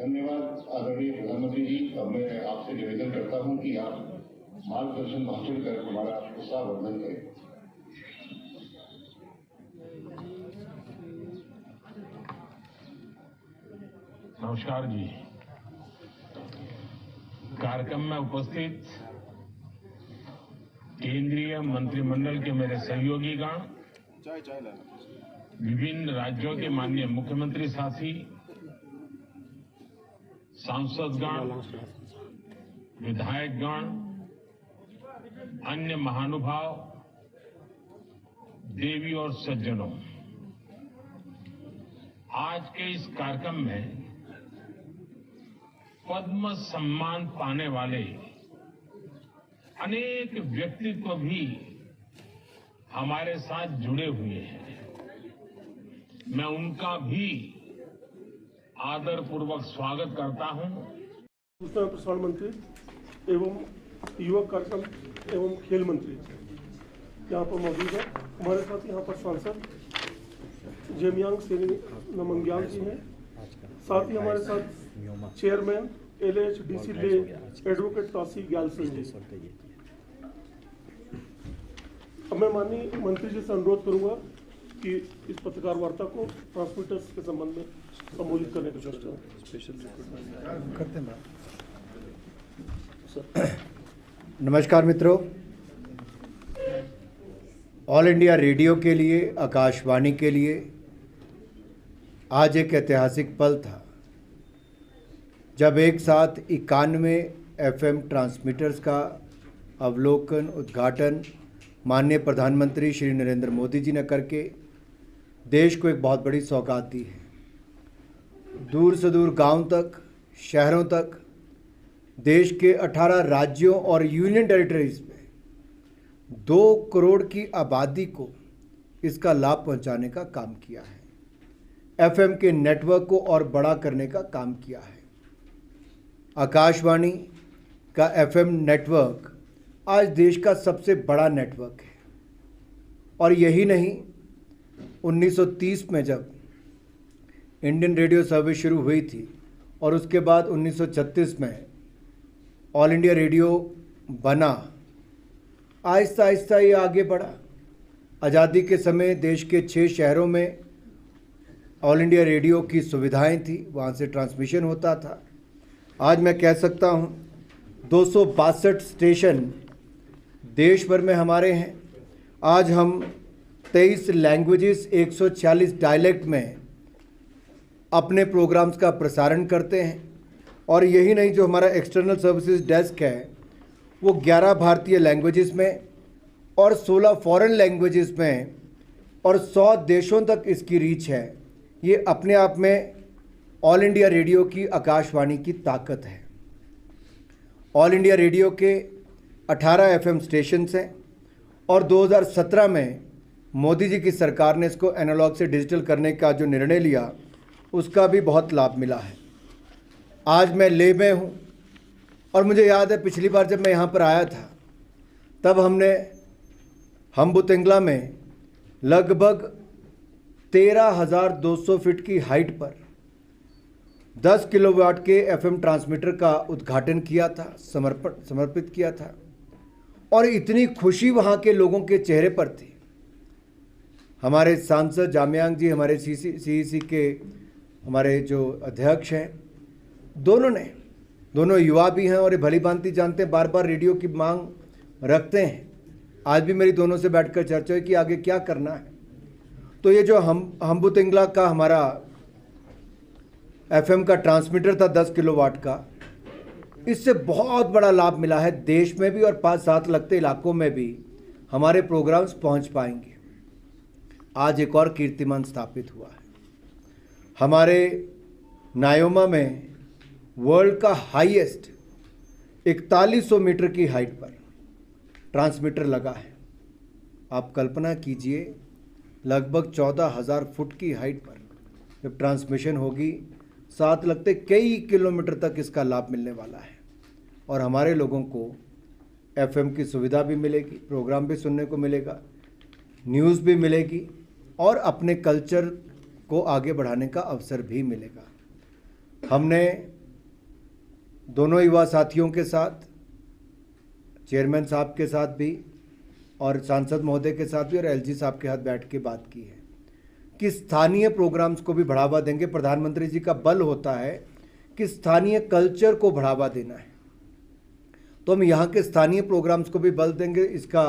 धन्यवाद आदरणीय प्रधानमंत्री जी। अब मैं आपसे निवेदन करता हूं कि आप मार्गदर्शन भाषण कर हमारा उत्साह वर्धन करें। नमस्कार जी। कार्यक्रम में उपस्थित केंद्रीय मंत्रिमंडल के मेरे सहयोगीगण, विभिन्न राज्यों के माननीय मुख्यमंत्री साथी, सांसदगण, विधायकगण, अन्य महानुभाव, देवी और सज्जनों, आज के इस कार्यक्रम में पद्म सम्मान पाने वाले अनेक व्यक्तित्व भी हमारे साथ जुड़े हुए हैं। मैं उनका भी आदरपूर्वक स्वागत करता हूं। सूचना प्रसारण मंत्री एवं युवा कार्यक्रम एवं खेल मंत्री यहाँ पर मौजूद है। हमारे साथ यहाँ पर सांसद जेमियांग सेरिंग नामग्याल जी हैं। साथ ही हमारे साथ चेयरमैन LHDC ले एडवोकेट तासी ग्यालसन जी। अब मैं माननीय मंत्री जी से अनुरोध करूंगा कि इस पत्रकार वार्ता को ट्रांसमीटर्स के संबंध में संबोधित करने की चर्चा करते हैं। नमस्कार मित्रों, ऑल इंडिया रेडियो के लिए, आकाशवाणी के लिए आज एक ऐतिहासिक पल था जब एक साथ 91 FM ट्रांसमीटर्स का अवलोकन, उद्घाटन माननीय प्रधानमंत्री श्री नरेंद्र मोदी जी ने करके देश को एक बहुत बड़ी सौगात दी है। दूर से दूर गांव तक, शहरों तक, देश के 18 राज्यों और यूनियन टेरिटरीज में 2 करोड़ की आबादी को इसका लाभ पहुंचाने का काम किया है। FM के नेटवर्क को और बड़ा करने का काम किया है। आकाशवाणी का FM नेटवर्क आज देश का सबसे बड़ा नेटवर्क है। और यही नहीं, 1930 में जब इंडियन रेडियो सर्विस शुरू हुई थी और उसके बाद 1936 में ऑल इंडिया रेडियो बना, आहिस्ता आहिस्ता ये आगे बढ़ा। आज़ादी के समय देश के 6 शहरों में ऑल इंडिया रेडियो की सुविधाएं थी, वहाँ से ट्रांसमिशन होता था। आज मैं कह सकता हूँ 262 स्टेशन देश भर में हमारे हैं। आज हम 23 लैंग्वेजेस, 146 डायलेक्ट में अपने प्रोग्राम्स का प्रसारण करते हैं। और यही नहीं, जो हमारा एक्सटर्नल सर्विसेज डेस्क है वो 11 भारतीय लैंग्वेजेस में और 16 फॉरेन लैंग्वेजेस में और 100 देशों तक इसकी रीच है। ये अपने आप में ऑल इंडिया रेडियो की, आकाशवाणी की ताकत है। ऑल इंडिया रेडियो के 18 FM स्टेशंस हैं और 2017 में मोदी जी की सरकार ने इसको एनालॉग से डिजिटल करने का जो निर्णय लिया, उसका भी बहुत लाभ मिला है। आज मैं लेह में हूँ और मुझे याद है पिछली बार जब मैं यहाँ पर आया था तब हमने हम्बुतिंगला में लगभग 13,200 फीट की हाइट पर 10 किलोवाट के FM ट्रांसमीटर का उद्घाटन किया था, समर्पित किया था। और इतनी खुशी वहाँ के लोगों के चेहरे पर थी। हमारे सांसद जामयांग जी, हमारे CEC के हमारे जो अध्यक्ष हैं, दोनों युवा भी हैं और ये भली भांति जानते हैं, बार बार रेडियो की मांग रखते हैं। आज भी मेरी दोनों से बैठकर चर्चा हुई कि आगे क्या करना है। तो ये जो हम्बुतिंगला का हमारा FM का ट्रांसमीटर था 10 किलोवाट का, इससे बहुत बड़ा लाभ मिला है। देश में भी और 5-7 लगते इलाकों में भी हमारे प्रोग्राम्स पहुंच पाएंगे। आज एक और कीर्तिमान स्थापित हुआ है। हमारे नायोमा में वर्ल्ड का हाईएस्ट 4100 मीटर की हाइट पर ट्रांसमीटर लगा है। आप कल्पना कीजिए, लगभग 14,000 फुट की हाइट पर जब ट्रांसमिशन होगी, साथ लगते कई किलोमीटर तक इसका लाभ मिलने वाला है। और हमारे लोगों को FM की सुविधा भी मिलेगी, प्रोग्राम भी सुनने को मिलेगा, न्यूज़ भी मिलेगी, और अपने कल्चर को आगे बढ़ाने का अवसर भी मिलेगा। हमने दोनों युवा साथियों के साथ, चेयरमैन साहब के साथ भी और सांसद महोदय के साथ भी और एलजी साहब के साथ बैठ के बात की है कि स्थानीय प्रोग्राम्स को भी बढ़ावा देंगे। प्रधानमंत्री जी का बल होता है कि स्थानीय कल्चर को बढ़ावा देना है, तो हम यहाँ के स्थानीय प्रोग्राम्स को भी बल देंगे। इसका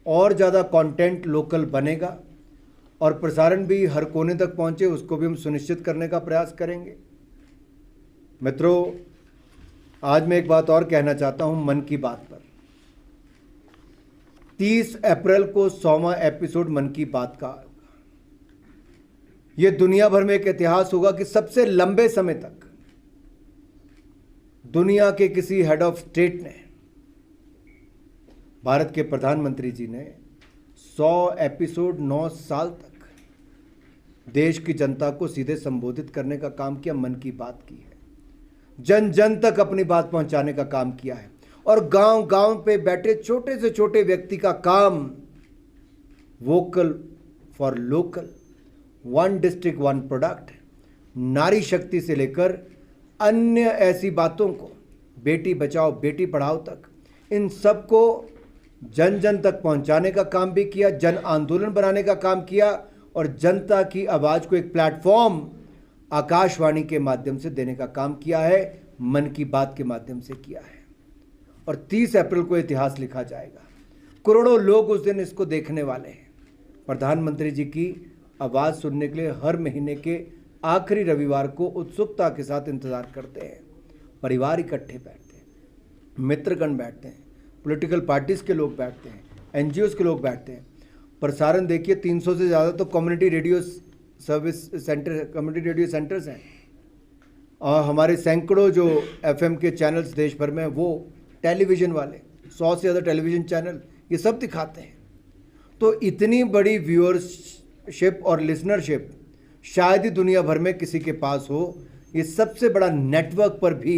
और ज़्यादा कंटेंट लोकल बनेगा और प्रसारण भी हर कोने तक पहुँचे, उसको भी हम सुनिश्चित करने का प्रयास करेंगे। मित्रों, आज मैं एक बात और कहना चाहता हूँ मन की बात पर। 30 अप्रैल को 100वां एपिसोड मन की बात का होगा। यह दुनिया भर में एक इतिहास होगा कि सबसे लंबे समय तक दुनिया के किसी हेड ऑफ स्टेट ने, भारत के प्रधानमंत्री जी ने 100 एपिसोड 9 साल तक देश की जनता को सीधे संबोधित करने का काम किया, मन की बात की है, जन जन तक अपनी बात पहुंचाने का काम किया है। और गांव गांव पे बैठे छोटे से छोटे व्यक्ति का काम vocal for local, one district one product, नारी शक्ति से लेकर अन्य ऐसी बातों को, बेटी बचाओ बेटी पढ़ाओ तक, इन सबको जन जन तक पहुंचाने का काम भी किया, जन आंदोलन बनाने का काम किया और जनता की आवाज़ को एक प्लेटफॉर्म आकाशवाणी के माध्यम से देने का काम किया है, मन की बात के माध्यम से किया है। और 30 अप्रैल को इतिहास लिखा जाएगा। करोड़ों लोग उस दिन इसको देखने वाले हैं। प्रधानमंत्री जी की आवाज़ सुनने के लिए हर महीने के आखिरी रविवार को उत्सुकता के साथ इंतज़ार करते हैं। परिवार इकट्ठे बैठते हैं, मित्रगण बैठते हैं, पॉलिटिकल पार्टीज़ के लोग बैठते हैं, एनजीओज़ के लोग बैठते हैं। प्रसारण देखिए, 300 से ज़्यादा तो community radio service centre, community radio centres हैं और हमारे सैकड़ों जो एफएम के चैनल्स देश भर में, वो टेलीविज़न वाले 100 से ज़्यादा टेलीविज़न चैनल ये सब दिखाते हैं। तो इतनी बड़ी व्यूअरशिप और लिसनरशिप शायद ही दुनिया भर में किसी के पास हो। ये सबसे बड़ा नेटवर्क पर भी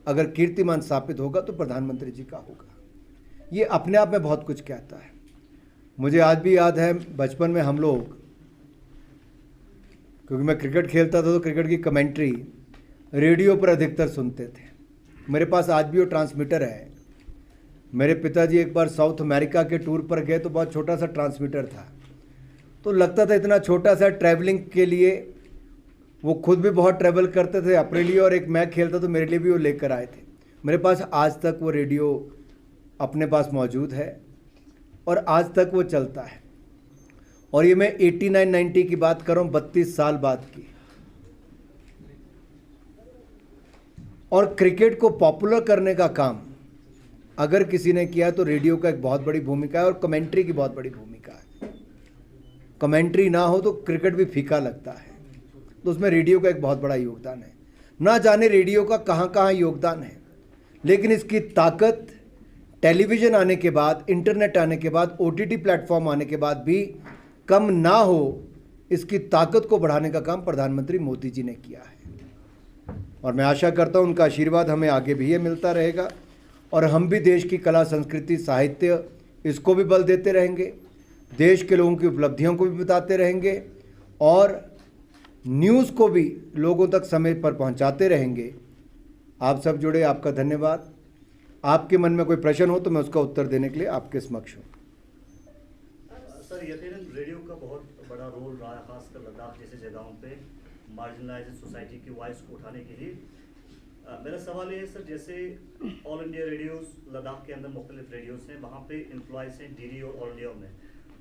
अगर कीर्तिमान स्थापित होगा तो प्रधानमंत्री जी का होगा। ये अपने आप में बहुत कुछ कहता है। मुझे आज भी याद है, बचपन में हम लोग, क्योंकि मैं क्रिकेट खेलता था तो क्रिकेट की कमेंट्री रेडियो पर अधिकतर सुनते थे। मेरे पास आज भी वो ट्रांसमीटर है। मेरे पिताजी एक बार साउथ अमेरिका के टूर पर गए तो बहुत छोटा सा ट्रांसमीटर था, तो लगता था इतना छोटा सा, ट्रैवलिंग के लिए वो खुद भी बहुत ट्रैवल करते थे अपने लिए, और एक मैं खेलता तो मेरे लिए भी वो लेकर आए थे। मेरे पास आज तक वो रेडियो अपने पास मौजूद है और आज तक वो चलता है। और ये मैं 89-90 की बात कर रहा हूँ, 32 साल बाद की। और क्रिकेट को पॉपुलर करने का काम अगर किसी ने किया तो रेडियो का एक बहुत बड़ी भूमिका है और कमेंट्री की बहुत बड़ी भूमिका है। कमेंट्री ना हो तो क्रिकेट भी फीका लगता है, तो उसमें रेडियो का एक बहुत बड़ा योगदान है। ना जाने रेडियो का कहाँ कहाँ योगदान है, लेकिन इसकी ताकत टेलीविज़न आने के बाद, इंटरनेट आने के बाद, OTT प्लेटफॉर्म आने के बाद भी कम ना हो। इसकी ताकत को बढ़ाने का काम प्रधानमंत्री मोदी जी ने किया है और मैं आशा करता हूँ उनका आशीर्वाद हमें आगे भी ये मिलता रहेगा और हम भी देश की कला, संस्कृति, साहित्य, इसको भी बल देते रहेंगे, देश के लोगों की उपलब्धियों को भी बताते रहेंगे और न्यूज़ को भी लोगों तक समय पर पहुंचाते रहेंगे। आप सब जुड़े, आपका धन्यवाद। आपके मन में कोई प्रश्न हो तो मैं उसका उत्तर देने के लिए आपके समक्ष हूँ। सर, यकीनन रेडियो का बहुत बड़ा रोल रहा है, खासकर लद्दाख जैसे जगहों पे मार्जिनलाइज्ड सोसाइटी की वॉइस को उठाने के लिए। मेरा सवाल ये है सर, जैसे ऑल इंडिया रेडियोस लद्दाख के अंदर मुख्तलिफ रेडियोस हैं, वहाँ पे एम्प्लॉयज़ हैं डीडी और ऑल इंडिया में,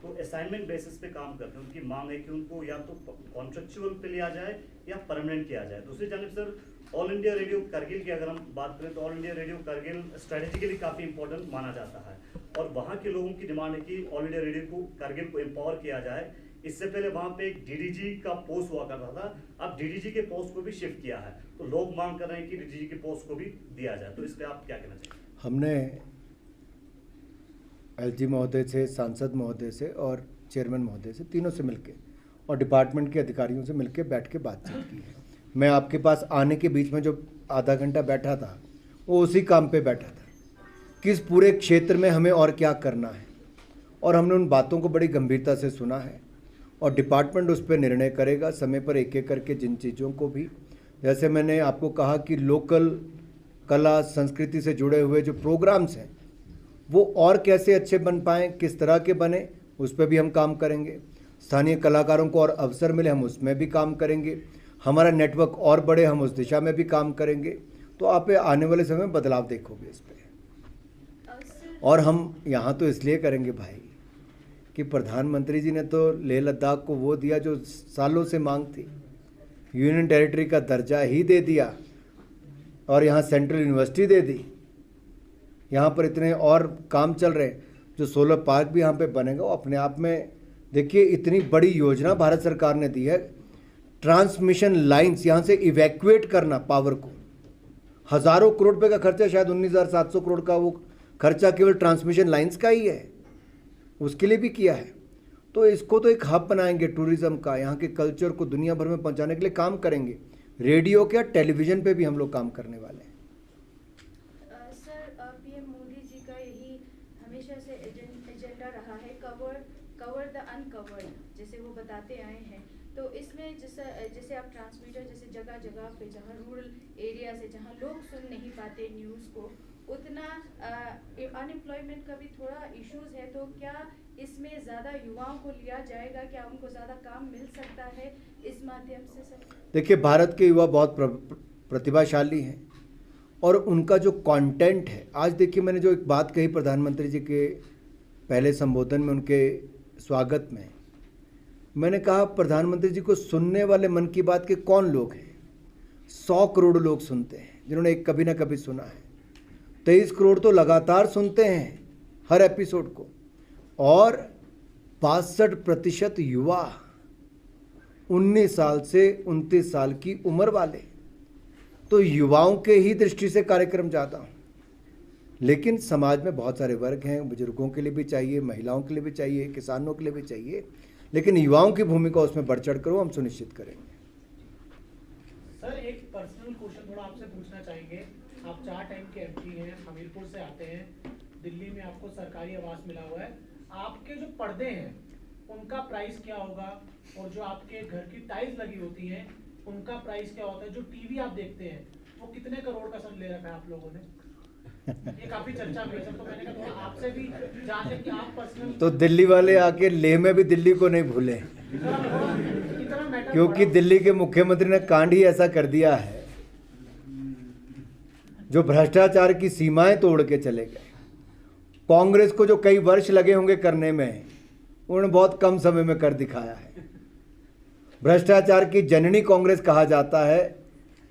तो असाइनमेंट बेसिस पे काम करते हैं। उनकी मांग है कि उनको या तो कॉन्ट्रेक्चुअल पे लिया जाए या परमानेंट किया जाए। दूसरी जानिब sir, all India radio Kargil की अगर हम बात करें तो all India radio Kargil strategically काफ़ी इंपॉर्टेंट माना जाता है और वहाँ के लोगों की डिमांड है कि ऑल इंडिया रेडियो को करगिल को एम्पावर किया जाए। इससे पहले वहाँ पे एक डीडीजी का पोस्ट हुआ करता था, अब डीडीजी के पोस्ट को भी शिफ्ट किया है, तो लोग मांग कर रहे हैं कि डीडीजी के पोस्ट को भी दिया जाए, तो इस पर आप क्या कहना चाहिए? हमने एलजी महोदय से, सांसद महोदय से और चेयरमैन महोदय से, तीनों से मिलके और डिपार्टमेंट के अधिकारियों से मिलके बैठ के बातचीत की है। मैं आपके पास आने के बीच में जो आधा घंटा बैठा था वो उसी काम पे बैठा था कि इस पूरे क्षेत्र में हमें और क्या करना है, और हमने उन बातों को बड़ी गंभीरता से सुना है और डिपार्टमेंट उस पर निर्णय करेगा समय पर, एक एक करके जिन चीज़ों को भी जैसे मैंने आपको कहा कि लोकल कला संस्कृति से जुड़े हुए जो प्रोग्राम्स हैं वो और कैसे अच्छे बन पाएँ, किस तरह के बने, उस पर भी हम काम करेंगे। स्थानीय कलाकारों को और अवसर मिले, हम उसमें भी काम करेंगे। हमारा नेटवर्क और बढ़े, हम उस दिशा में भी काम करेंगे। तो आप आने वाले समय में बदलाव देखोगे इस पर। और हम यहाँ तो इसलिए करेंगे भाई कि प्रधानमंत्री जी ने तो लेह लद्दाख को वो दिया जो सालों से मांग थी, यूनियन टेरिटरी का दर्जा ही दे दिया और यहाँ सेंट्रल यूनिवर्सिटी दे दी। यहाँ पर इतने और काम चल रहे हैं, जो सोलर पार्क भी यहाँ पे बनेगा वो अपने आप में देखिए इतनी बड़ी योजना भारत सरकार ने दी है। ट्रांसमिशन लाइंस यहाँ से इवैक्यूएट करना पावर को, हज़ारों करोड़ रुपए का खर्चा, शायद 19,700 करोड़ का वो खर्चा केवल ट्रांसमिशन लाइंस का ही है, उसके लिए भी किया है। तो इसको तो एक हब बनाएंगे टूरिज्म का, यहाँ के कल्चर को दुनिया भर में पहुँचाने के लिए काम करेंगे। रेडियो क्या, टेलीविज़न पे भी हम लोग काम करने वाले हैं। सर, पीएम मोदी जी का यही हमेशा से एजेंडा रहा है, कवर द अनकवर्ड, जैसे वो बताते आए हैं। तो इसमें जैसे आप ट्रांसमीटर, जैसे जगह जगह पे जहाँ रूरल एरिया से जहाँ लोग सुन नहीं पाते न्यूज़ को, उतना अनएम्प्लॉयमेंट का भी थोड़ा इश्यूज है। तो क्या इसमें ज़्यादा युवाओं को लिया जाएगा, क्या उनको ज़्यादा काम मिल सकता है इस माध्यम से सर? देखिए, भारत के युवा बहुत प्रतिभाशाली हैं और उनका जो कंटेंट है, आज देखिए मैंने जो एक बात कही प्रधानमंत्री जी के पहले संबोधन में, उनके स्वागत में, मैंने कहा प्रधानमंत्री जी को सुनने वाले मन की बात के कौन लोग हैं? 100 करोड़ लोग सुनते हैं जिन्होंने कभी ना कभी सुना है। 23 करोड़ तो लगातार सुनते हैं हर एपिसोड को, और 62% युवा 19 साल से 29 साल की उम्र वाले। तो युवाओं के ही दृष्टि से कार्यक्रम चाहता हूँ, लेकिन समाज में बहुत सारे वर्ग हैं, बुजुर्गों के लिए भी चाहिए, महिलाओं के लिए भी चाहिए, किसानों के लिए भी चाहिए, लेकिन युवाओं की भूमिका उसमें बढ़ चढ़ कर हम सुनिश्चित करेंगे। सर, एक पर्सनल क्वेश्चन थोड़ा आपसे पूछना चाहेंगे। आप 4 टाइम के एमपी हैं, हमीरपुर से आते हैं, दिल्ली में आपको सरकारी आवास मिला हुआ है। आपके जो पर्दे हैं उनका प्राइस क्या होगा, और जो आपके घर की टाइल्स लगी होती हैं उनका प्राइस क्या होता है? जो टीवी आप देखते हैं वो कितने करोड़ का सर ले रखा है आप लोगों ने? ये काफी चर्चा हुई है सर, तो मैंने कहा थोड़ा आपसे भी जान लें कि आप पर्सनल। तो दिल्ली वाले आके लेह में भी दिल्ली को नहीं भूले, क्योंकि दिल्ली के मुख्यमंत्री ने कांड ही ऐसा कर दिया है जो भ्रष्टाचार की सीमाएं तोड़ के चले गए। कांग्रेस को जो कई वर्ष लगे होंगे करने में, उन्होंने बहुत कम समय में कर दिखाया है। भ्रष्टाचार की जननी कांग्रेस कहा जाता है,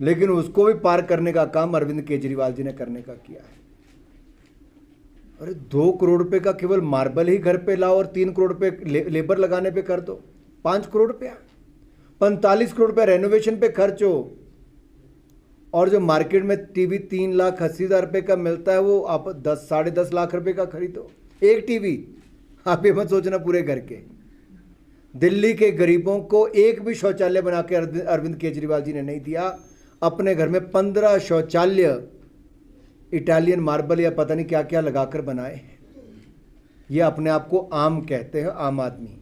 लेकिन उसको भी पार करने का काम अरविंद केजरीवाल जी ने करने का किया है। अरे 2 करोड़ रुपए का केवल मार्बल ही घर पे लाओ और 3 करोड़ रुपए लेबर लगाने पे कर दो, 5 करोड़ रुपया, 45 करोड़ रुपया रेनोवेशन पे खर्च हो, और जो मार्केट में टीवी 3,80,000 रुपये का मिलता है वो आप 10-10.5 लाख रुपए का खरीदो एक टीवी। आप ये मत सोचना पूरे घर के। दिल्ली के गरीबों को एक भी शौचालय बना के अरविंद केजरीवाल जी ने नहीं दिया। अपने घर में 15 शौचालय इटालियन मार्बल या पता नहीं क्या क्या लगाकर बनाए हैं। ये अपने आप को आम कहते हैं, आम आदमी।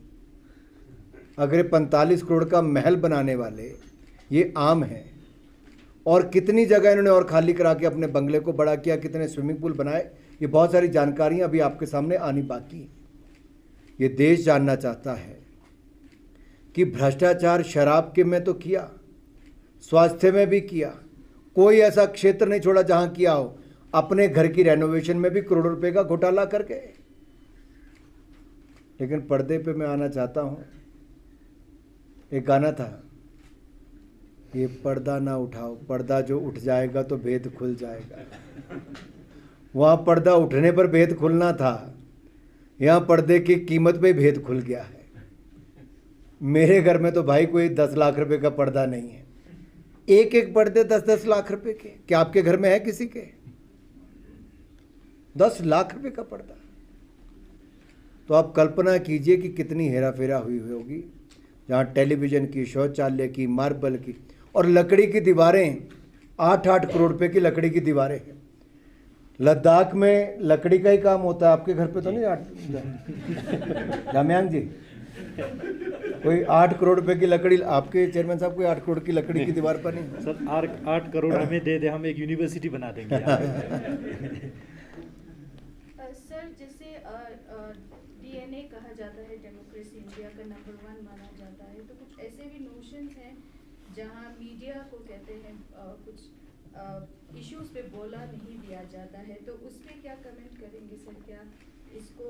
अगर 45 करोड़ का महल बनाने वाले ये आम हैं, और कितनी जगह इन्होंने और खाली करा के अपने बंगले को बड़ा किया, कितने स्विमिंग पूल बनाए, ये बहुत सारी जानकारियां अभी आपके सामने आनी बाकी है। ये देश जानना चाहता है कि भ्रष्टाचार शराब के में तो किया, स्वास्थ्य में भी किया, कोई ऐसा क्षेत्र नहीं छोड़ा जहां किया हो। अपने घर की रेनोवेशन में भी करोड़ों रुपए का घोटाला कर गए। लेकिन पर्दे पे मैं आना चाहता हूं। एक गाना था, ये पर्दा ना उठाओ, पर्दा जो उठ जाएगा तो भेद खुल जाएगा। वहाँ पर्दा उठने पर भेद खुलना था, यहाँ पर्दे की कीमत पे भेद खुल गया है। मेरे घर में तो भाई कोई 10 लाख रुपए का पर्दा नहीं है, एक एक पर्दे 10-10 लाख रुपए के। क्या आपके घर में है किसी के 10 लाख रुपए का पर्दा? तो आप कल्पना कीजिए कि कितनी हेरा फेरा हुई होगी, जहाँ टेलीविज़न की, शौचालय की, मार्बल की, और लकड़ी की दीवारें, 8-8 करोड़ रुपए की लकड़ी की दीवारें हैं। लद्दाख में लकड़ी का ही काम होता है, आपके घर पे तो नहीं? जामयांग जी, कोई 8 करोड़ रुपए की लकड़ी आपके चेयरमैन साहब, कोई 8 करोड़ की लकड़ी की दीवार पर नहीं? सर 8 करोड़ हमें दे दे, हम एक यूनिवर्सिटी बना देंगे यहाँ पे। सर जैसे डीएनए कहा जाता है, डेमोक्रेसी इंडिया का नंबर 1 माना जाता है, तो कुछ ऐसे भी नोशंस हैं जहां मीडिया को कहते हैं कुछ इश्यूज पे बोला नहीं दिया जाता है, तो उस पे क्या कमेंट करेंगे सर? क्या इसको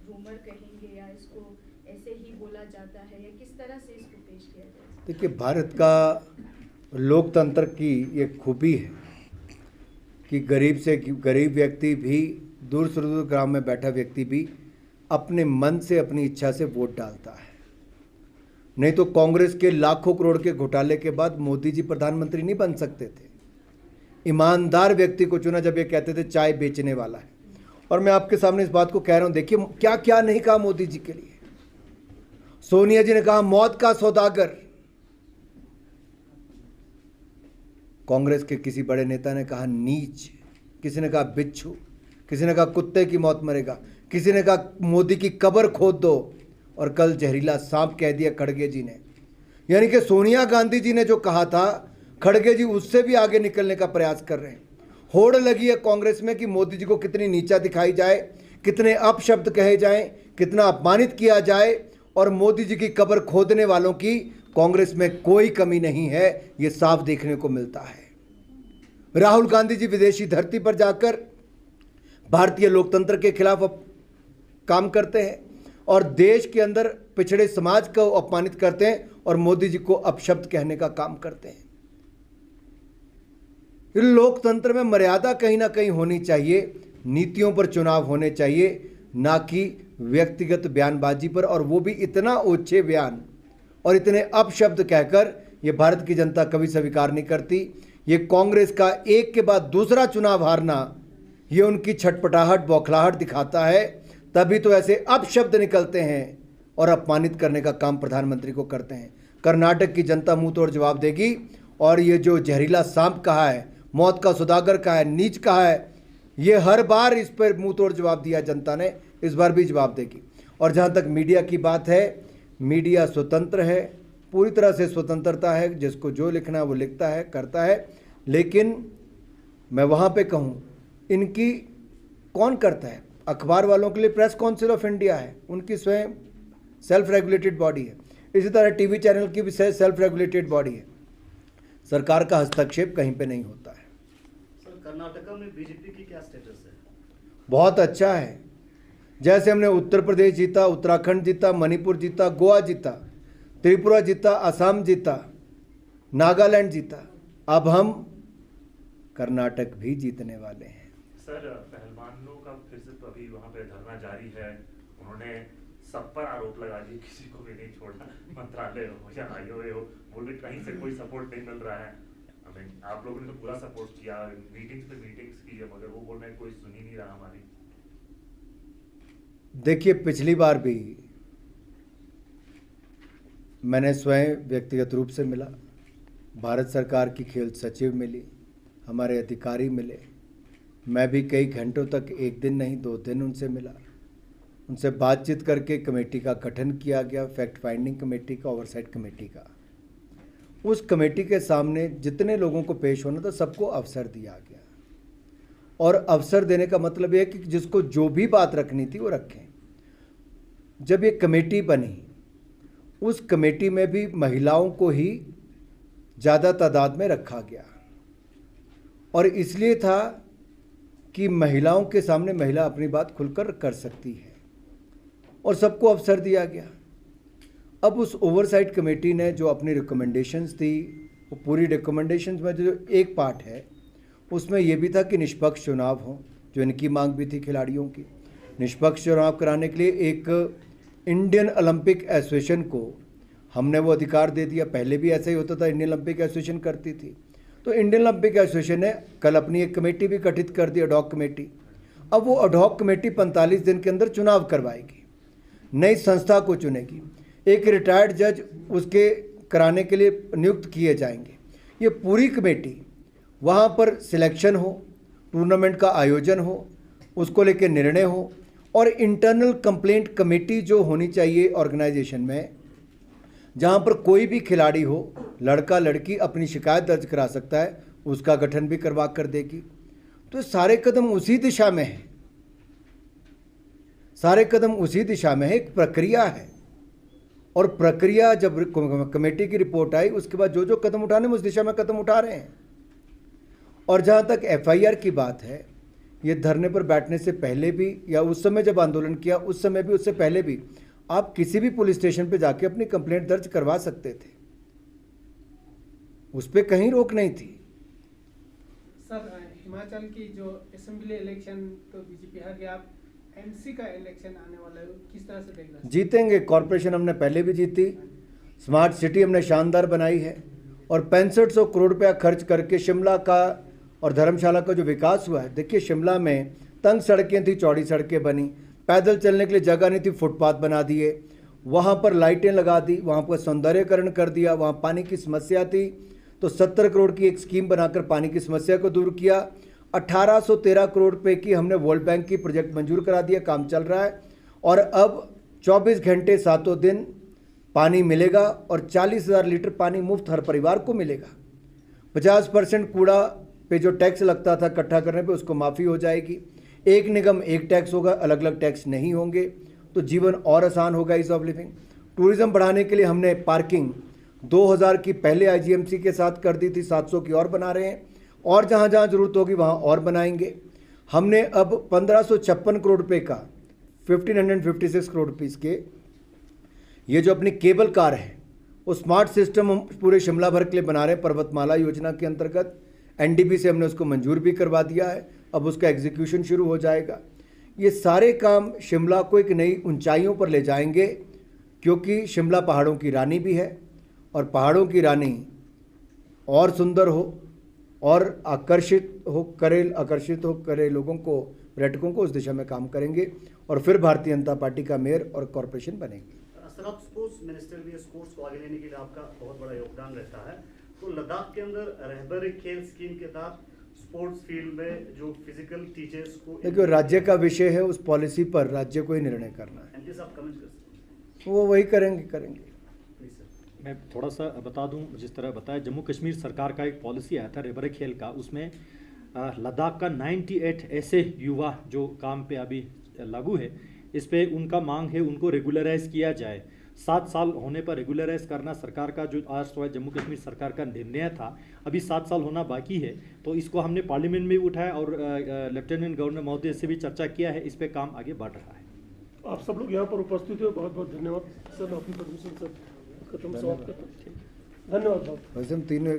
रूमर कहेंगे या इसको ऐसे ही बोला जाता है, या किस तरह से इसको पेश किया जाए? देखिए, भारत का लोकतंत्र की ये खूबी है कि गरीब से गरीब व्यक्ति भी, दूर से दूर ग्राम में बैठा व्यक्ति भी अपने मन से, अपनी इच्छा से वोट डालता है। नहीं तो कांग्रेस के लाखों करोड़ के घोटाले के बाद मोदी जी प्रधानमंत्री नहीं बन सकते थे। ईमानदार व्यक्ति को चुना जब ये कहते थे चाय बेचने वाला है। और मैं आपके सामने इस बात को कह रहा हूं, देखिए क्या क्या नहीं कहा मोदी जी के लिए। सोनिया जी ने कहा मौत का सौदागर, कांग्रेस के किसी बड़े नेता ने कहा नीच, किसी ने कहा बिच्छू, किसी ने कहा कुत्ते की मौत मरेगा, किसी ने कहा मोदी की कब्र खोद दो, और कल जहरीला सांप कह दिया खड़गे जी ने। यानी कि सोनिया गांधी जी ने जो कहा था, खड़गे जी उससे भी आगे निकलने का प्रयास कर रहे हैं। होड़ लगी है कांग्रेस में कि मोदी जी को कितनी नीचा दिखाई जाए, कितने अपशब्द कहे जाएं, कितना अपमानित किया जाए, और मोदी जी की कब्र खोदने वालों की कांग्रेस में कोई कमी नहीं है, ये साफ देखने को मिलता है। राहुल गांधी जी विदेशी धरती पर जाकर भारतीय लोकतंत्र के खिलाफ काम करते हैं और देश के अंदर पिछड़े समाज को अपमानित करते हैं और मोदी जी को अपशब्द कहने का काम करते हैं। लोकतंत्र में मर्यादा कहीं ना कहीं होनी चाहिए, नीतियों पर चुनाव होने चाहिए, ना कि व्यक्तिगत बयानबाजी पर, और वो भी इतना ओछे बयान और इतने अपशब्द कहकर। ये भारत की जनता कभी स्वीकार नहीं करती। ये कांग्रेस का एक के बाद दूसरा चुनाव हारना, ये उनकी छटपटाहट, बौखलाहट दिखाता है। तभी तो ऐसे अपशब्द निकलते हैं और अपमानित करने का काम प्रधानमंत्री को करते हैं। कर्नाटक की जनता मुंह तोड़ जवाब देगी, और ये जो जहरीला सांप कहा है, मौत का सौदागर कहा है, नीच कहा है, ये हर बार इस पर मुंह तोड़ जवाब दिया जनता ने, इस बार भी जवाब देगी। और जहाँ तक मीडिया की बात है, मीडिया स्वतंत्र है, पूरी तरह से स्वतंत्रता है, जिसको जो लिखना है वो लिखता है, करता है। लेकिन मैं वहाँ पे कहूँ, इनकी कौन करता है? अखबार वालों के लिए प्रेस काउंसिल ऑफ इंडिया है, उनकी स्वयं सेल्फ रेगुलेटेड बॉडी है। इसी तरह टीवी चैनल की भी सेल्फ रेगुलेटेड बॉडी है। सरकार का हस्तक्षेप कहीं पे नहीं होता है। सर कर्नाटक में बीजेपी की क्या स्टेटस है? बहुत अच्छा है। जैसे हमने उत्तर प्रदेश जीता, उत्तराखंड जीता, मणिपुर जीता, गोवा जीता, त्रिपुरा जीता, असम जीता, नागालैंड जीता, अब हम कर्नाटक भी जीतने वाले हैं। सर पहलवानों का फिर से तो अभी वहाँ पे धरना जारी है, उन्होंने सब पर आरोप लगा दिए, किसी को भी नहीं छोड़ा, मंत्रालय हो या आईओए हो, बोले कहीं से कोई सपोर्ट नहीं मिल रहा है हमें। आप लोगों ने तो पूरा सपोर्ट किया, मीटिंग्स पे मीटिंग्स की है, मगर वो बोल रहे हैं कोई सुन ही नहीं रहा हमारी। देखिए, पिछली बार भी मैंने स्वयं व्यक्तिगत रूप से मिला, भारत सरकार की खेल सचिव मिली, हमारे अधिकारी मिले, मैं भी कई घंटों तक, एक दिन नहीं 2 दिन उनसे मिला। उनसे बातचीत करके कमेटी का गठन किया गया, फैक्ट फाइंडिंग कमेटी का, ओवरसाइट कमेटी का। उस कमेटी के सामने जितने लोगों को पेश होना था सबको अवसर दिया गया, और अवसर देने का मतलब यह है कि जिसको जो भी बात रखनी थी वो रखें। जब ये कमेटी बनी, उस कमेटी में भी महिलाओं को ही ज़्यादा तादाद में रखा गया, और इसलिए था कि महिलाओं के सामने महिला अपनी बात खुलकर कर सकती है, और सबको अवसर दिया गया। अब उस ओवरसाइट कमेटी ने जो अपनी रिकमेंडेशंस दी, वो पूरी रिकमेंडेशंस में जो एक पार्ट है उसमें यह भी था कि निष्पक्ष चुनाव हो, जो इनकी मांग भी थी खिलाड़ियों की। निष्पक्ष चुनाव कराने के लिए एक इंडियन ओलंपिक एसोसिएशन को हमने वो अधिकार दे दिया। पहले भी ऐसा ही होता था, इंडियन ओलंपिक एसोसिएशन करती थी। तो इंडियन ओलंपिक एसोसिएशन ने कल अपनी एक कमेटी भी गठित कर दी, एडॉक कमेटी। अब वो एडॉक कमेटी 45 दिन के अंदर चुनाव करवाएगी, नई संस्था को चुनेगी, एक रिटायर्ड जज उसके कराने के लिए नियुक्त किए जाएंगे। ये पूरी कमेटी, वहाँ पर सिलेक्शन हो, टूर्नामेंट का आयोजन हो, उसको लेकर निर्णय हो, और इंटरनल कंप्लेंट कमेटी जो होनी चाहिए ऑर्गेनाइजेशन में, जहां पर कोई भी खिलाड़ी हो, लड़का लड़की अपनी शिकायत दर्ज करा सकता है, उसका गठन भी करवा कर देगी। तो सारे कदम उसी दिशा में है, सारे कदम उसी दिशा में है। एक प्रक्रिया है और प्रक्रिया जब कमेटी की रिपोर्ट आई उसके बाद जो जो कदम उठाने उस दिशा में कदम उठा रहे हैं। और जहाँ तक FIR की बात है, ये धरने पर बैठने से पहले भी या उस समय जब आंदोलन किया उस समय भी, उससे पहले भी आप किसी भी पुलिस स्टेशन पे जाके अपनी कंप्लेंट दर्ज करवा सकते थे, उस पर कहीं रोक नहीं थी। सर हिमाचल की जो असेंबली इलेक्शन तो बीजेपी हार गया, आप MC का इलेक्शन आने वाला है, किस तरह से देख रहे हैं? जीतेंगे। कॉरपोरेशन हमने पहले भी जीती, स्मार्ट सिटी हमने शानदार बनाई है और 6500 करोड़ रुपया खर्च करके शिमला का और धर्मशाला का जो विकास हुआ है, देखिए शिमला में तंग सड़कें थी, चौड़ी सड़कें बनी, पैदल चलने के लिए जगह नहीं थी, फुटपाथ बना दिए, वहाँ पर लाइटें लगा दी, वहाँ पर सौंदर्यकरण कर दिया, वहाँ पानी की समस्या थी तो 70 करोड़ की एक स्कीम बनाकर पानी की समस्या को दूर किया। 1813 करोड़ रुपए की हमने वर्ल्ड बैंक की प्रोजेक्ट मंजूर करा दिया, काम चल रहा है और अब 24 घंटे सातों दिन पानी मिलेगा और 40,000 लीटर पानी मुफ्त हर परिवार को मिलेगा। 50% कूड़ा पे जो टैक्स लगता था इकट्ठा करने पे उसको माफ़ी हो जाएगी। एक निगम एक टैक्स होगा, अलग अलग टैक्स नहीं होंगे, तो जीवन और आसान होगा ईज ऑफ लिविंग। टूरिज्म बढ़ाने के लिए हमने पार्किंग 2000 की पहले IGMC के साथ कर दी थी, 700 की और बना रहे हैं और जहाँ जहाँ ज़रूरत होगी वहाँ और बनाएंगे। हमने अब 1556 करोड़ रुपये का 1556 करोड़ रुपीज़ के ये जो अपनी केबल कार है वो स्मार्ट सिस्टम हम पूरे शिमला भर के लिए बना रहे हैं। पर्वतमाला योजना के अंतर्गत NDP से हमने उसको मंजूर भी करवा दिया है, अब उसका एग्जीक्यूशन शुरू हो जाएगा। ये सारे काम शिमला को एक नई ऊंचाइयों पर ले जाएंगे, क्योंकि शिमला पहाड़ों की रानी भी है और पहाड़ों की रानी और सुंदर हो और आकर्षित हो करे लोगों को, पर्यटकों को, उस दिशा में काम करेंगे और फिर भारतीय जनता पार्टी का मेयर और कॉरपोरेशन बनेगी। सर, आप स्पोर्ट्स मिनिस्टर भी, स्पोर्ट्स को आगे लेने के लिए आपका बहुत बड़ा योगदान रहता है, तो लद्दाख के अंदर रहबर खेल स्कीम के तहत स्पोर्ट्स फील्ड में जो फिजिकल टीचर्स को, देखिए राज्य का विषय है, उस पॉलिसी पर राज्य को ही निर्णय करना है। MP साहब कमेंट कर सकते हैं? वो वही करेंगे। मैं थोड़ा सा बता दूं, जिस तरह बताया जम्मू कश्मीर सरकार का एक पॉलिसी आया था रेबर खेल का, उसमें लद्दाख का 98 ऐसे युवा जो काम पे अभी लागू है, इस पे उनका मांग है उनको रेगुलराइज किया जाए। 7 साल होने पर रेगुलराइज करना सरकार का जो आज जम्मू कश्मीर सरकार का निर्णय था, अभी 7 साल होना बाकी है, तो इसको हमने पार्लियामेंट में उठाया और लेफ्टिनेंट गवर्नर महोदय से भी चर्चा किया है, इस पे काम आगे बढ़ रहा है। आप सब लोग यहाँ पर उपस्थित हुए, बहुत बहुत धन्यवाद सर। आपकी परमिशन सर खत्म समाप्त करते हैं। धन्यवाद। वैसे हम तीनों